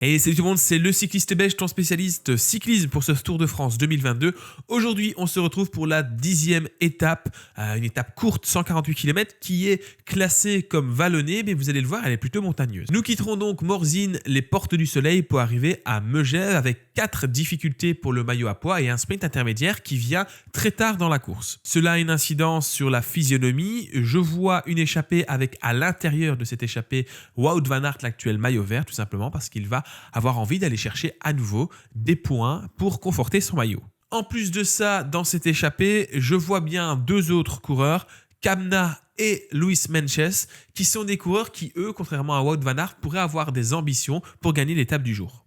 Et salut tout le monde, c'est le cycliste belge, ton spécialiste cyclisme pour ce Tour de France 2022. Aujourd'hui, on se retrouve pour la 10e étape, une étape courte, 148 km, qui est classée comme vallonnée, mais vous allez le voir, elle est plutôt montagneuse. Nous quitterons donc Morzine, les portes du soleil, pour arriver à Megève avec 4 difficultés pour le maillot à pois et un sprint intermédiaire qui vient très tard dans la course. Cela a une incidence sur la physionomie. Je vois une échappée avec à l'intérieur de cette échappée Wout van Aert, l'actuel maillot vert, tout simplement parce qu'il va avoir envie d'aller chercher à nouveau des points pour conforter son maillot. En plus de ça, dans cette échappée, je vois bien deux autres coureurs, Kamna et Luis Meintjes, qui sont des coureurs qui, eux, contrairement à Wout van Aert, pourraient avoir des ambitions pour gagner l'étape du jour.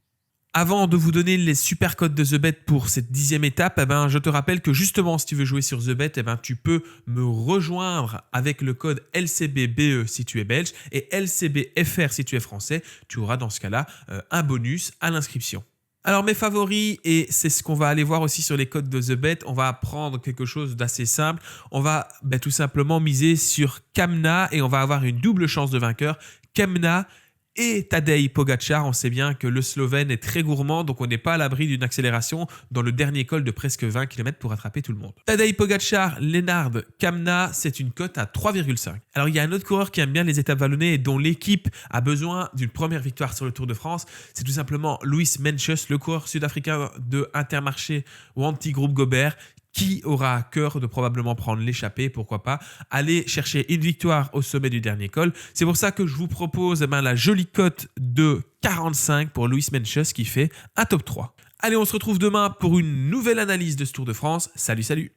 Avant de vous donner les super codes de TheBet pour cette 10e étape, je te rappelle que justement, si tu veux jouer sur TheBet, tu peux me rejoindre avec le code LCBBE si tu es belge et LCBFR si tu es français. Tu auras dans ce cas-là un bonus à l'inscription. Alors mes favoris, et c'est ce qu'on va aller voir aussi sur les codes de TheBet, on va apprendre quelque chose d'assez simple. On va tout simplement miser sur Kamna et on va avoir une double chance de vainqueur. Kamna et Tadej Pogačar, on sait bien que le Slovène est très gourmand, donc on n'est pas à l'abri d'une accélération dans le dernier col de presque 20 km pour attraper tout le monde. Tadej Pogačar, Lennard, Kamna, c'est une cote à 3,5. Alors il y a un autre coureur qui aime bien les étapes vallonnées et dont l'équipe a besoin d'une première victoire sur le Tour de France, c'est tout simplement Luis Meintjes, le coureur sud-africain de Intermarché ou Anti-Groupe Gobert, qui aura à cœur de probablement prendre l'échappée, pourquoi pas, aller chercher une victoire au sommet du dernier col. C'est pour ça que je vous propose la jolie cote de 45 pour Luis Meintjes qui fait un top 3. Allez, on se retrouve demain pour une nouvelle analyse de ce Tour de France. Salut, salut!